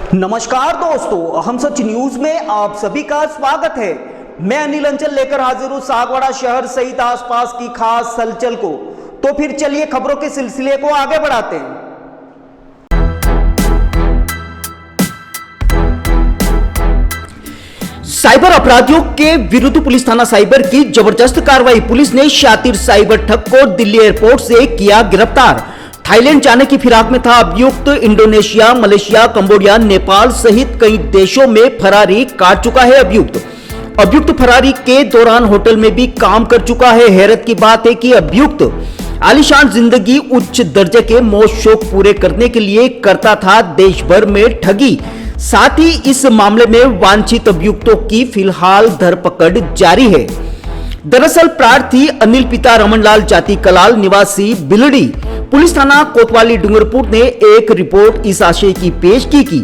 नमस्कार दोस्तों, हम सच न्यूज में आप सभी का स्वागत है। मैं अनिल अंचल लेकर हाजिर हूं सागवाड़ा शहर सहित आसपास की खास हलचल को। तो फिर चलिए खबरों के सिलसिले को आगे बढ़ाते हैं। साइबर अपराधियों के विरुद्ध पुलिस थाना साइबर की जबरदस्त कार्रवाई। पुलिस ने शातिर साइबर ठग को दिल्ली एयरपोर्ट से किया गिरफ्तार। थाईलैंड जाने की फिराक में था अभियुक्त। इंडोनेशिया, मलेशिया, कंबोडिया, नेपाल सहित कई देशों में फरारी काट चुका है अभियुक्त फरारी के दौरान होटल में भी काम कर चुका है। हैरत की बात है कि अभियुक्त आलीशान जिंदगी, उच्च दर्जे के मौज शौक पूरे करने के लिए करता था देश भर में ठगी। साथ ही इस मामले में वांछित अभियुक्तों की फिलहाल धरपकड़ जारी है। दरअसल प्रार्थी अनिल पिता रमनलाल जाति कलाल निवासी बिलड़ी पुलिस थाना कोतवाली डूंगरपुर ने एक रिपोर्ट इस आशय की पेश की कि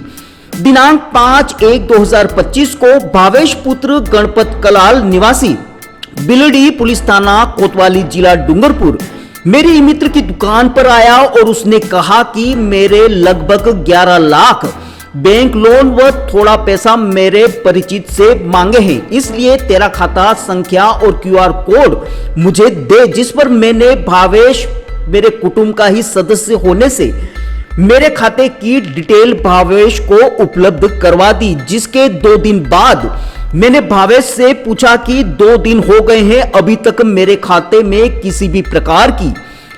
दिनांक 5/1/2025 को भावेश पुत्र गणपत कलाल निवासी बिलड़ी पुलिस थाना कोतवाली जिला डूंगरपुर मेरी मित्र की दुकान पर आया और उसने कहा कि मेरे लगभग 11 लाख बैंक लोन व थोड़ा पैसा मेरे परिचित से मांगे हैं, इसलिए तेरा खाता संख्या और QR कोड मुझे दे। जिस पर मैंने भावेश मेरे कुटुंब का ही सदस्य होने से मेरे खाते की डिटेल भावेश को उपलब्ध करवा दी। जिसके 2 दिन बाद मैंने भावेश से पूछा कि 2 दिन हो गए हैं, अभी तक मेरे खाते में किसी भी प्रकार की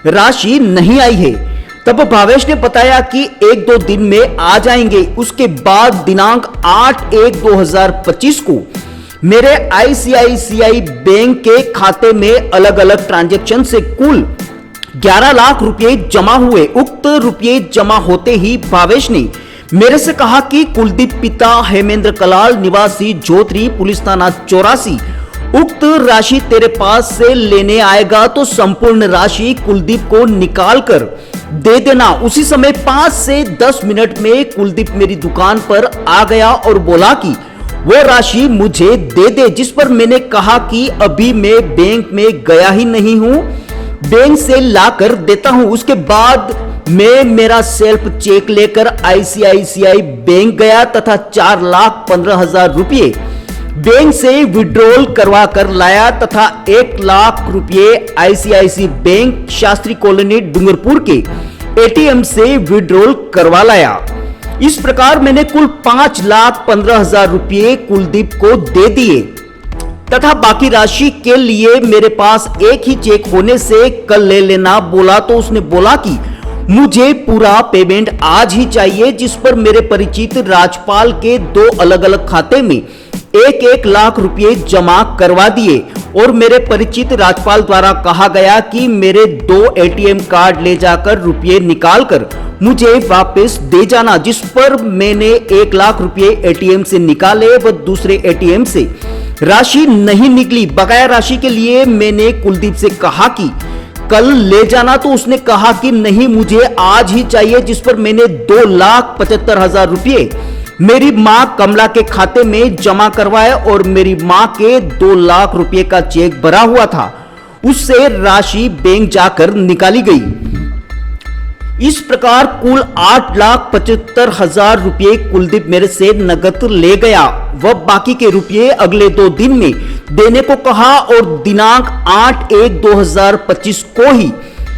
राशि नहीं आई है। तब भावेश ने बताया कि 1-2 दिन में आ जाएंगे। उसके बाद दिनांक 8/1/2025 को मेरे ICICI बैंक के खाते में अलग अलग ट्रांजैक्शन से कुल 11 लाख रुपए जमा हुए। उक्त रुपए जमा होते ही भावेश ने मेरे से कहा कि कुलदीप पिता हेमेंद्र कलाल निवासी जोत्री पुलिस थाना 84 उक्त राशि तेरे पास से लेने आएगा तो संपूर्ण राशि कुलदीप को निकाल कर दे देना। उसी समय 5 से 10 मिनट में कुलदीप मेरी दुकान पर आ गया और बोला कि वो राशि मुझे दे दे। जिस पर मैंने कहा कि अभी मैं बैंक में गया ही नहीं हूं, बैंक से ला कर देता हूं। उसके बाद मैं मेरा सेल्फ चेक लेकर ICICI बैंक गया तथा 4,15,000 रुपये बैंक से विड्रॉल करवा कर लाया तथा 1 लाख रुपये ICICI bank Shastri colony Dungarpur के ATM से विड्रॉल करवा लाया। इस प्रकार मैंने कुल 5,15,000 रुपये कुलदीप को दे दिए तथा बाकी राशि के लिए मेरे पास एक ही चेक होने से कल ले लेना बोला। तो उसने बोला कि मुझे पूरा पेमेंट आज ही चाहिए। जिस पर मेरे परिचित राजपाल के 2 अलग अलग खाते में 1-1 लाख रुपए जमा करवा दिए और मेरे परिचित राजपाल द्वारा कहा गया कि मेरे 2 ATM कार्ड ले जाकर रुपए निकाल कर मुझे वापस दे जाना। जिस पर मैंने 1 लाख रुपए ATM से निकाले व दूसरे ATM से राशि नहीं निकली। बकाया राशि के लिए मैंने कुलदीप से कहा कि कल ले जाना, तो उसने कहा कि नहीं मुझे आज ही चाहिए। जिस पर मैंने 2,75,000 रुपये मेरी मां कमला के खाते में जमा करवाए और मेरी मां के 2 लाख रुपए का चेक भरा हुआ था, उससे राशि बैंक जाकर निकाली गई। इस प्रकार कुल 8,75,000 रुपये कुलदीप मेरे से नकद ले गया। वह बाकी के रुपये अगले 2 दिन में देने को कहा और दिनांक 8/1/2025 को ही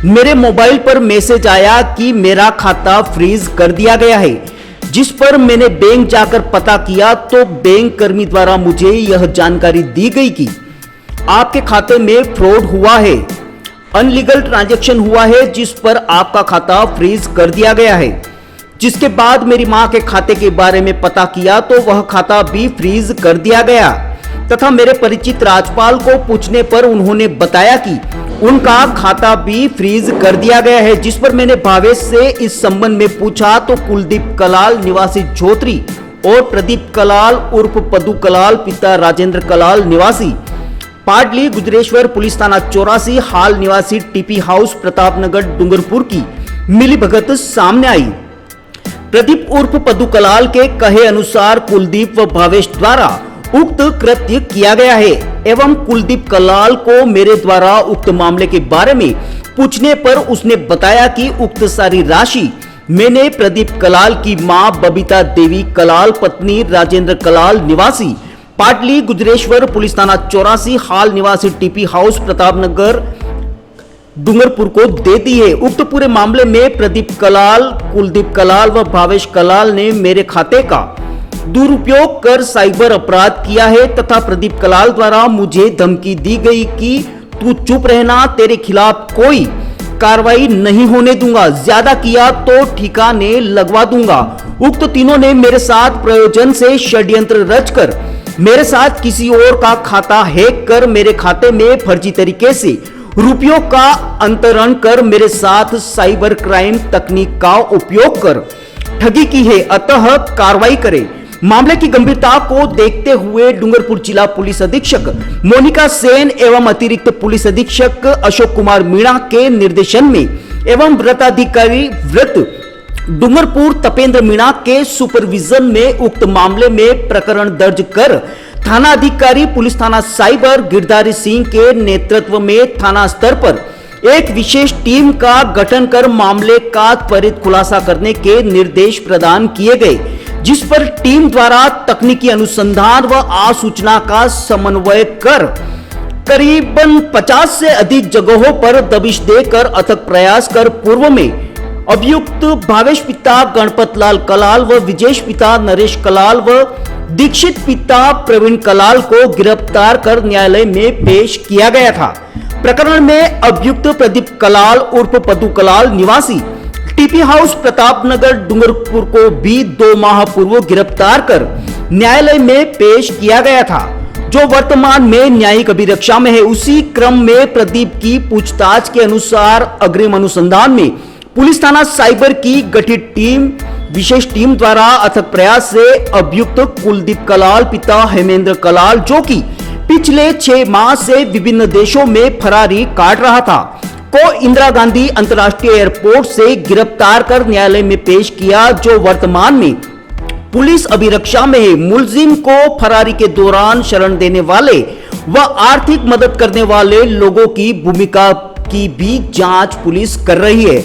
मेरे मोबाइल पर मैसेज आया कि मेरा खाता फ्रीज कर दिया गया है। जिस पर मैंने बैंक जाकर पता किया तो बैंक कर्मी द्वारा मुझे यह जानकारी दी गई कि आपके खाते में फ्रॉड हुआ है, अनलीगल ट्रांजैक्शन हुआ है, जिस पर आपका खाता फ्रीज कर दिया गया है। जिसके बाद मेरी मां के खाते के बारे में पता किया तो वह खाता भी फ्रीज कर दिया गया तथा मेरे परिचित राजपाल को पूछने पर उन्होंने बताया कि उनका खाता भी फ्रीज कर दिया गया है। जिस पर मैंने भावेश से इस संबंध में पूछा तो कुलदीप कलाल निवासी जोत्री और प्रदीप कलाल उर्फ पदू कलाल पिता राजेंद्र कलाल निवासी पाटली गुजरेश्वर पुलिस थाना 84 हाल निवासी टीपी हाउस प्रतापनगर डूंगरपुर की मिलीभगत सामने आई। प्रदीप उर्फ पदू कलाल के कहे अनुसार कुलदीप व भावेश द्वारा उक्त कृत्य किया गया है एवं कुलदीप कलाल को मेरे द्वारा उक्त मामले के बारे में पूछने पर उसने बताया कि उक्त सारी राशि मैंने प्रदीप कलाल की मां बबीता देवी कलाल पत्नी राजेंद्र कलाल निवासी पाटली गुजरेश्वर पुलिस थाना 84 हाल निवासी टीपी हाउस प्रतापनगर डूंगरपुर को दे दी है। उक्त पूरे मामले में प्रदीप कलाल, कुलदीप कलाल व भावेश कलाल ने मेरे खाते का दुरुपयोग कर साइबर अपराध किया है तथा प्रदीप कलाल द्वारा मुझे धमकी दी गई कि तू चुप रहना, तेरे खिलाफ कोई कार्रवाई नहीं होने दूंगा, ज्यादा किया तो ठिकाने लगवा दूंगा। उक्त तीनों ने मेरे साथ प्रयोजन से षड्यंत्र रचकर मेरे साथ किसी और का खाता हैक कर मेरे खाते में फर्जी तरीके से रुपयों का अंतरण कर मेरे साथ साइबर क्राइम तकनीक का उपयोग कर ठगी की है, अतः कार्रवाई करें। मामले की गंभीरता को देखते हुए डूंगरपुर जिला पुलिस अधीक्षक मोनिका सेन एवं अतिरिक्त पुलिस अधीक्षक अशोक कुमार मीणा के निर्देशन में एवं व्रताधिकारी व्रत डूंगरपुर तपेंद्र मीणा के सुपरविजन में उक्त मामले में प्रकरण दर्ज कर थाना अधिकारी पुलिस थाना साइबर गिरधारी सिंह के नेतृत्व में थाना स्तर पर एक विशेष टीम का गठन कर मामले का त्वरित खुलासा करने के निर्देश प्रदान किए गए, जिस पर टीम द्वारा तकनीकी अनुसंधान व आसूचना का समन्वय कर करीबन 50 से अधिक जगहों पर दबिश देकर अथक प्रयास कर पूर्व में अभियुक्त भावेश पिता गणपत लाल कलाल व विजेश पिता नरेश कलाल व दीक्षित पिता प्रवीण कलाल को गिरफ्तार कर न्यायालय में पेश किया गया था। प्रकरण में अभियुक्त प्रदीप कलाल उर्फ पदू कलाल निवासी टीपी हाउस प्रतापनगर डूंगरपुर को भी 2 माह पूर्व गिरफ्तार कर न्यायालय में पेश किया गया था, जो वर्तमान में न्यायिक अभिरक्षा में है। उसी क्रम में प्रदीप की पूछताछ के अनुसार अग्रिम अनुसंधान में पुलिस थाना साइबर की गठित विशेष टीम द्वारा अथक प्रयास से अभियुक्त कुलदीप कलाल पिता हेमेंद्र कलाल, जो कि पिछले 6 माह से विभिन्न देशों में फरारी काट रहा था, को इंदिरा गांधी अंतर्राष्ट्रीय एयरपोर्ट से गिरफ्तार कर न्यायालय में पेश किया, जो वर्तमान में पुलिस अभिरक्षा में है। मुलजिम को फरारी के दौरान शरण देने वाले व आर्थिक मदद करने वाले लोगों की भूमिका की भी जांच पुलिस कर रही है।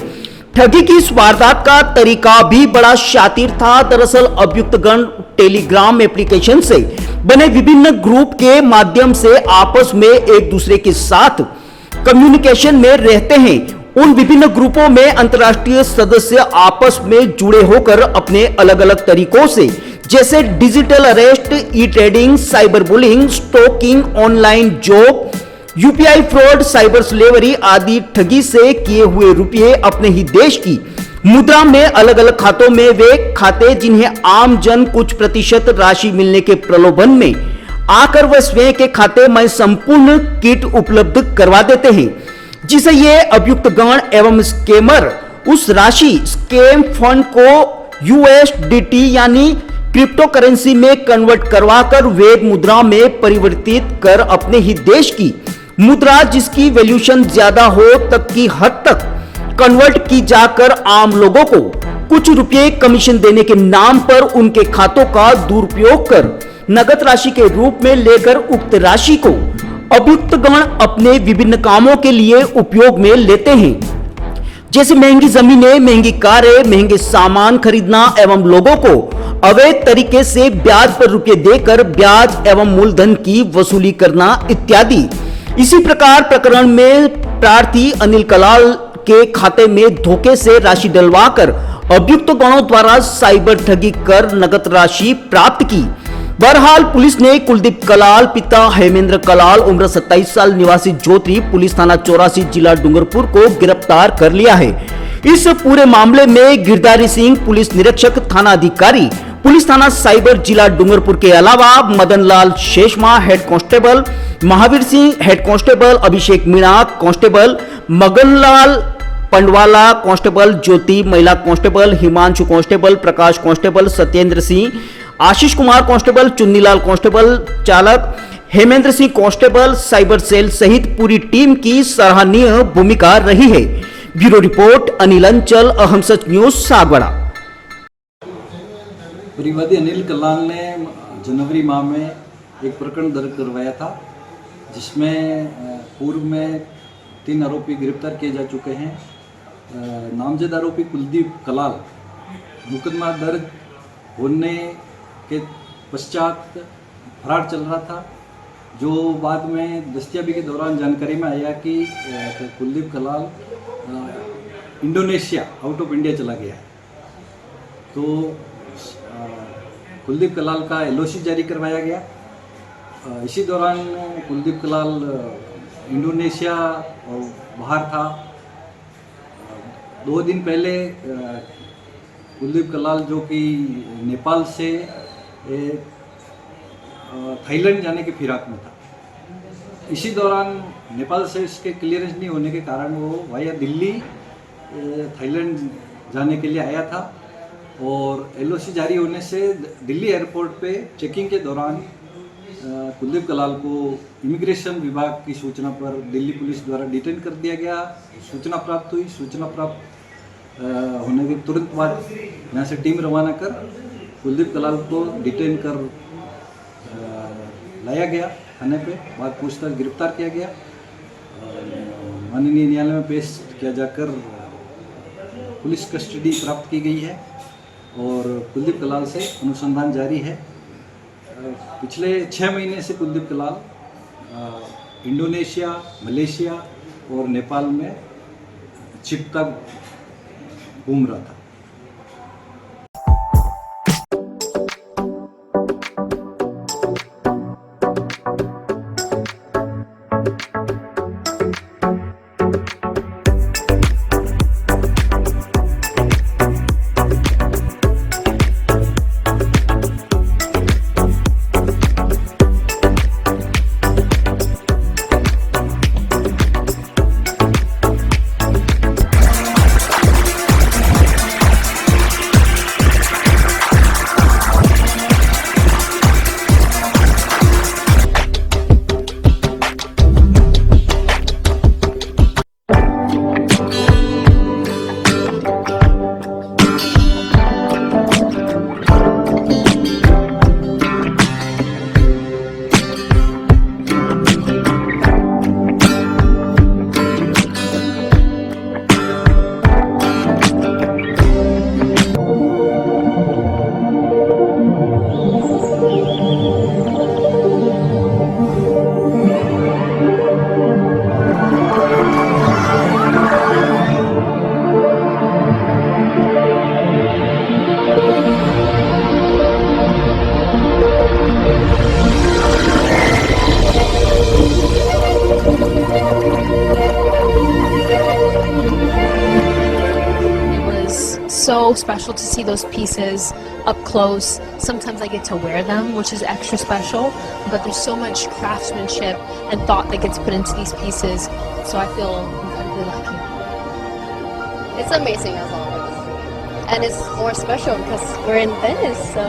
ठगी की इस वारदात का तरीका भी बड़ा शातिर था। दरअसल अभियुक्त गण टेलीग्राम एप्लीकेशन से बने विभिन्न ग्रुप के माध्यम से आपस में एक दूसरे के साथ कम्युनिकेशन में रहते हैं। उन विभिन्न ग्रुपों में अंतर्राष्ट्रीय सदस्य आपस में जुड़े होकर अपने अलग अलग तरीकों से, जैसे digital arrest, e trading, cyber bullying, stalking, online job, UPI fraud, cyber slavery आदि ठगी से किए हुए रुपये अपने ही देश की मुद्रा में अलग अलग खातों में वे खाते जिन्हें आम जन कुछ प्रतिशत राशि मिलने के प्रलोभन में आकर वह स्वयं के खाते में संपूर्ण किट उपलब्ध करवा देते हैं, जिसे ये अभियुक्त गण एवं स्कैमर उस राशि स्कैम फंड को यूएसडीटी यानी क्रिप्टो करेंसी में कन्वर्ट करवाकर वैध मुद्रा में परिवर्तित कर अपने ही देश की मुद्रा जिसकी वैल्यूएशन ज्यादा हो तक की हद तक कन्वर्ट की जाकर आम लोगों को कुछ रुपए कमीशन देने के नाम पर उनके खातों का दुरुपयोग कर नगद राशि के रूप में लेकर उक्त राशि को अभियुक्त गण अपने विभिन्न कामों के लिए उपयोग में लेते हैं, जैसे महंगी जमीनें, महंगी कारें, महंगे सामान खरीदना एवं लोगों को अवैध तरीके से ब्याज पर रुपए देकर ब्याज एवं मूलधन की वसूली करना इत्यादि। इसी प्रकार प्रकरण में प्रार्थी अनिल कलाल के खाते में धोखे से राशि डलवाकर अभियुक्त गणों द्वारा साइबर ठगी कर नगद राशि प्राप्त की। बहरहाल पुलिस ने कुलदीप कलाल पिता हेमेंद्र कलाल उम्र 27 साल निवासी ज्योति पुलिस थाना 84 जिला डूंगरपुर को गिरफ्तार कर लिया है। इस पूरे मामले में गिरधारी सिंह पुलिस निरीक्षक थाना अधिकारी पुलिस थाना साइबर जिला डूंगरपुर के अलावा Madan Lal Sheshma head constable, Mahavir Singh head constable, Abhishek Meena constable, Maganlal Pandwala constable, Jyoti महिला constable, Himanshu constable, Prakash constable, Satyendra Singh Ashish Kumar constable, Chunnilal constable, चालक Hemendra Singh constable, cyber cell सहित पूरी टीम की सराहनीय भूमिका रही है। ब्यूरो रिपोर्ट अनिल अंचल, अहम सच न्यूज, सागवाड़ा। परिवादी अनिल कलाल ने जनवरी माह में एक प्रकरण दर्ज करवाया था, जिसमें पूर्व में 3 आरोपी गिरफ्तार किए जा चुके हैं। नामजद आरोपी कुलदीप कलाल मुकदमा दर्ज होने के पश्चात फरार चल रहा था, जो बाद में दस्तयाबी के दौरान जानकारी में आया कि Kuldeep Kalal Indonesia out of India चला गया है। तो कुलदीप कलाल का LOC जारी करवाया गया। इसी दौरान कुलदीप कलाल इंडोनेशिया और बाहर था। 2 दिन पहले कुलदीप कलाल, जो कि नेपाल से थाईलैंड जाने के फिराक में था, इसी दौरान नेपाल से इसके क्लियरेंस नहीं होने के कारण वो वाया दिल्ली थाईलैंड जाने के लिए आया था। और LOC जारी होने से दिल्ली एयरपोर्ट पे चेकिंग के दौरान कुलदीप कलाल को इमिग्रेशन विभाग की सूचना पर दिल्ली पुलिस द्वारा डिटेन कर दिया गया। सूचना प्राप्त हुई। सूचना प्राप्त होने के तुरंत बाद यहाँ से टीम रवाना कर कुलदीप कलाल को डिटेन कर लाया गया थाने पे। बाद पूछताछ गिरफ्तार किया गया। माननीय न्यायालय में पेश किया जाकर पुलिस कस्टडी प्राप्त की गई है और कुलदीप कलाल से अनुसंधान जारी है। पिछले 6 महीने से कुलदीप कलाल इंडोनेशिया, मलेशिया और नेपाल में छिपकर घूम रहा था। So special to see those pieces up close. Sometimes I get to wear them, which is extra special, but there's so much craftsmanship and thought that gets put into these pieces, so I feel incredibly lucky. It's amazing as always, and it's more special because we're in Venice, so.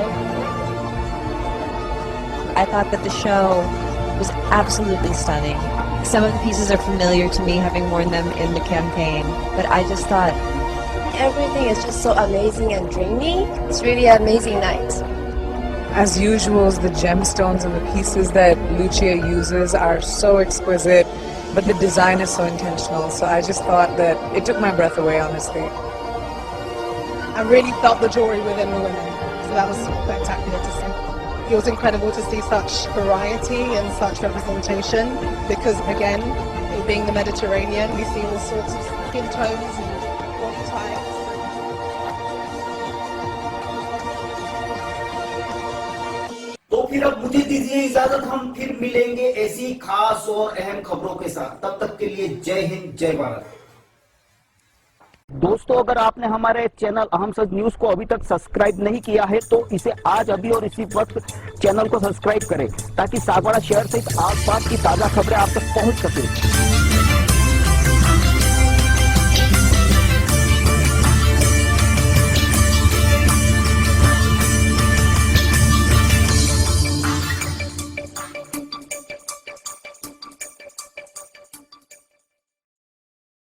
I thought that the show was absolutely stunning. Some of the pieces are familiar to me, having worn them in the campaign, but I just thought Everything is just so amazing and dreamy. It's really an amazing night. As usual, the gemstones and the pieces that Lucia uses are so exquisite, but the design is so intentional. So I just thought that it took my breath away, honestly. I really felt the jewelry within the women. So that was spectacular to see. It was incredible to see such variety and such representation because, again, it being the Mediterranean, we see all sorts of skin tones and body types. तो फिर अब मुझे दीजिए इजाजत, हम फिर मिलेंगे ऐसी खास और अहम खबरों के साथ। तब तक के लिए जय हिंद, जय भारत। दोस्तों, अगर आपने हमारे चैनल अहम सच न्यूज को अभी तक सब्सक्राइब नहीं किया है तो इसे आज अभी और इसी वक्त चैनल को सब्सक्राइब करें ताकि सागवाड़ा शहर सहित आसपास की ताजा खबरें आप तक पहुंच सके।